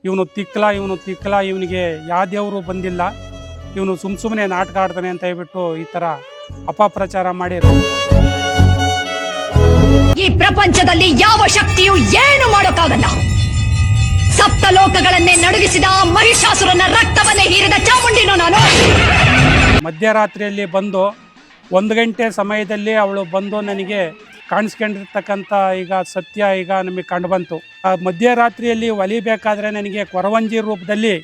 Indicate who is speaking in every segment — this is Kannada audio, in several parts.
Speaker 1: ಇವನು ತಿಕ್ಕಲ ಇವನಿಗೆ ಯಾವ ದೇವರು ಬಂದಿಲ್ಲ, ಇವನು ಸುಮ್ಮನೆ ನಾಟಕ ಆಡ್ತಾನೆ ಅಂತ ಹೇಳ್ಬಿಟ್ಟು ಈ ಥರ ಅಪಪ್ರಚಾರ ಮಾಡಿ
Speaker 2: ಈ ಪ್ರಪಂಚದಲ್ಲಿ ಯಾವ ಶಕ್ತಿಯು ಏನು ಮಾಡೋಕ್ಕಾಗಲ್ಲ. ಸಪ್ತ ಲೋಕಗಳನ್ನೇ ನಡುಗಿಸಿದ ಮಹಿಷಾಸುರನ ರಕ್ತವನ್ನೇ ಹೀರಿದ ಚಾಮುಂಡಿನೋ ನಾನು.
Speaker 1: ಮಧ್ಯರಾತ್ರಿಯಲ್ಲಿ ಬಂದು 1 ಗಂಟೆ ಸಮಯದಲ್ಲಿ ಅವಳು ಬಂದು ನನಗೆ ಕಾಣಿಸ್ಕೊಂಡಿರ್ತಕ್ಕಂಥ ಈಗ ಸತ್ಯ ಈಗ ನಮಗೆ ಕಂಡುಬಂತು. ಆ ಮಧ್ಯರಾತ್ರಿಯಲ್ಲಿ ಒಲಿಬೇಕಾದ್ರೆ ನನಗೆ ಕೊರವಂಜಿ ರೂಪದಲ್ಲಿ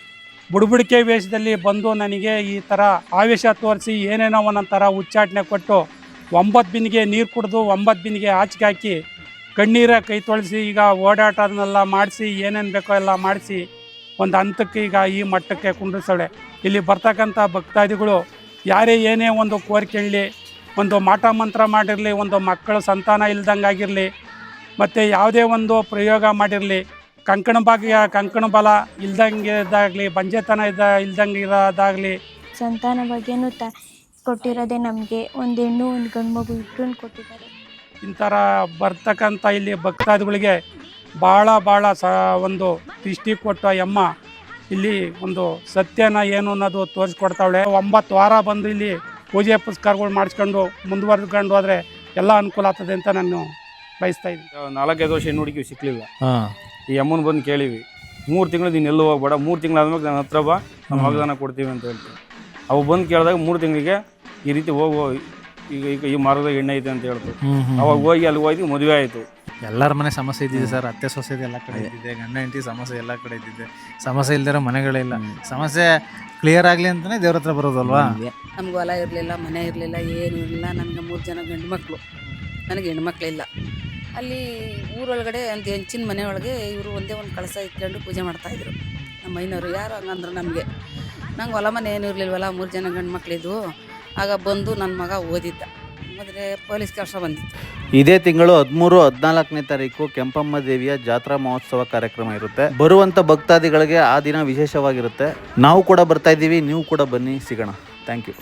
Speaker 1: ಬುಡುಬುಡಿಕೆ ವೇಷದಲ್ಲಿ ಬಂದು ನನಗೆ ಈ ಥರ ಆವೇಶ ತೋರಿಸಿ ಏನೇನೋ ಒಂದೊಂಥರ ಉಚ್ಚಾಟನೆ ಕೊಟ್ಟು 9 ಬಿನ್ನಿಗೆ ನೀರು ಕುಡಿದು 9 ಬಿನ್ನಿಗೆ ಆಚೆಗೆ ಹಾಕಿ ಕಣ್ಣೀರ ಕೈ ತೊಳೆಸಿ ಈಗ ಓಡಾಟದನ್ನೆಲ್ಲ ಮಾಡಿಸಿ ಏನೇನು ಬೇಕೋ ಎಲ್ಲ ಮಾಡಿಸಿ ಒಂದು ಹಂತಕ್ಕೆ ಈಗ ಈ ಮಟ್ಟಕ್ಕೆ ಕುಂಡ್ರಿಸೋಳೆ. ಇಲ್ಲಿ ಬರ್ತಕ್ಕಂಥ ಭಕ್ತಾದಿಗಳು ಯಾರೇ ಏನೇ ಒಂದು ಕೋರಿಕೆ ಹೇಳಲಿ, ಒಂದು ಮಾಟ ಮಂತ್ರ ಮಾಡಿರಲಿ, ಒಂದು ಮಕ್ಕಳು ಸಂತಾನ ಇಲ್ದಂಗೆ ಆಗಿರಲಿ, ಮತ್ತು ಯಾವುದೇ ಒಂದು ಪ್ರಯೋಗ ಮಾಡಿರಲಿ, ಕಂಕಣ ಬಲ ಇಲ್ದಂಗೆ ಇದಾಗಲಿ, ಬಂಜೆತನ ಇಲ್ದಂಗೆ ಇರೋದಾಗಲಿ,
Speaker 3: ಸಂತಾನ ಬಗ್ಗೆನೂ ಕೊಟ್ಟಿರೋದೇ ನಮಗೆ. ಒಂದು ಹೆಣ್ಣು ಒಂದು ಗಂಡು ಮಗು ಇಬ್ಬರನ್ನು ಕೊಟ್ಟಿದ್ದಾರೆ.
Speaker 1: ಇಂಥರ ಬರ್ತಕ್ಕಂಥ ಇಲ್ಲಿ ಭಕ್ತಾದಿಗಳಿಗೆ ಭಾಳ ಒಂದು ದೃಷ್ಟಿ ಕೊಟ್ಟ ಅಮ್ಮ ಇಲ್ಲಿ ಒಂದು ಸತ್ಯನ ಏನು ಅನ್ನೋದು ತೋರಿಸ್ಕೊಡ್ತಾವಳೆ. 9 ವಾರ ಬಂದು ಇಲ್ಲಿ ಪೂಜೆ ಪುರಸ್ಕಾರಗಳು ಮಾಡಿಸ್ಕೊಂಡು ಮುಂದುವರೆದ್ಕೊಂಡು ಹೋದರೆ ಎಲ್ಲ ಅನುಕೂಲ ಆಗ್ತದೆ ಅಂತ ನಾನು ಬಯಸ್ತಾ ಇದ್ದೀನಿ.
Speaker 4: 4-5 ವರ್ಷ ಹೆಣ್ಣು ಹುಡುಕಿ ಸಿಕ್ಕಲಿಲ್ಲ. ಈ ಅಮ್ಮನ ಬಂದು ಕೇಳಿವಿ, 3 ತಿಂಗಳು ನೀನು ಎಲ್ಲೂ ಹೋಗ್ಬೇಡ, 3 ತಿಂಗಳಾದ್ಮೇಲೆ ನನ್ನ ಹತ್ರ ಬಾ, ನಮ್ಮ ವಾಗ್ದಾನ ಕೊಡ್ತೀವಿ ಅಂತ ಹೇಳ್ತೀವಿ. ಅವು ಬಂದು ಕೇಳಿದಾಗ 3 ತಿಂಗಳಿಗೆ ಈ ರೀತಿ ಹೋಗೋ ಈಗ ಈ ಮಾರ್ಗದಾಗ ಎಣ್ಣೆ ಐತೆ ಅಂತ ಹೇಳ್ತು. ಅವಾಗ ಹೋಗಿ ಅಲ್ಲಿ ಹೋಗಿ ಮದುವೆ ಆಯಿತು.
Speaker 5: ಎಲ್ಲರ ಮನೆ ಸಮಸ್ಯೆ ಇದ್ದಿದೆ ಸರ್. ಅತ್ತೆ ಸೊಸೆದು ಎಲ್ಲ ಕಡೆ ಇದ್ದಿದೆ, ಗಂಡ ಹೆಂಡತಿ ಸಮಸ್ಯೆ ಎಲ್ಲ ಕಡೆ ಇದ್ದಿದೆ. ಸಮಸ್ಯೆ ಇಲ್ದಿರೋ ಮನೆಗಳಿಲ್ಲ. ಸಮಸ್ಯೆ ಕ್ಲಿಯರ್ ಆಗಲಿ ಅಂತಲೇ ದೇವ್ರ ಹತ್ರ ಬರೋದಲ್ವಾ.
Speaker 6: ನಮ್ಗೆ ಹೊಲ ಇರಲಿಲ್ಲ, ಮನೆ ಇರಲಿಲ್ಲ, ಏನೂ ಇರಲಿಲ್ಲ. ನನಗೆ 3 ಜನ ಗಂಡು ಮಕ್ಕಳು, ನನಗೆ ಹೆಣ್ಮಕ್ಳಿಲ್ಲ. ಅಲ್ಲಿ ಊರೊಳಗಡೆ ಒಂದು ಹೆಂಚಿನ ಮನೆಯೊಳಗೆ ಇವರು ಒಂದೇ ಒಂದು ಕಳಸ ಇಟ್ಕೊಂಡು ಪೂಜೆ ಮಾಡ್ತಾಯಿದ್ರು. ನಮ್ಮ ಮೈನವರು ಯಾರು ಹಂಗಂದ್ರೆ ನಮಗೆ ನಂಗೆ ಹೊಲ ಮನೆ ಏನೂ ಇರಲಿಲ್ವಲ್ಲ, 3 ಜನ ಗಂಡು ಮಕ್ಕಳಿದ್ವು. ಆಗ ಬಂದು ನನ್ನ ಮಗ ಓದಿದ್ದ, ಆದರೆ ಪೊಲೀಸ್ ಕೆಲಸ ಬಂದಿತ್ತು.
Speaker 7: ಇದೇ ತಿಂಗಳು 13-14ನೇ ತಾರೀಕು ಕೆಂಪಮ್ಮ ದೇವಿಯ ಜಾತ್ರಾ ಮಹೋತ್ಸವ ಕಾರ್ಯಕ್ರಮ ಇರುತ್ತೆ. ಬರುವಂಥ ಭಕ್ತಾದಿಗಳಿಗೆ ಆ ದಿನ ವಿಶೇಷವಾಗಿರುತ್ತೆ. ನಾವು ಕೂಡ ಬರ್ತಾ ಇದ್ದೀವಿ, ನೀವು ಕೂಡ ಬನ್ನಿ, ಸಿಗೋಣ. Thank you.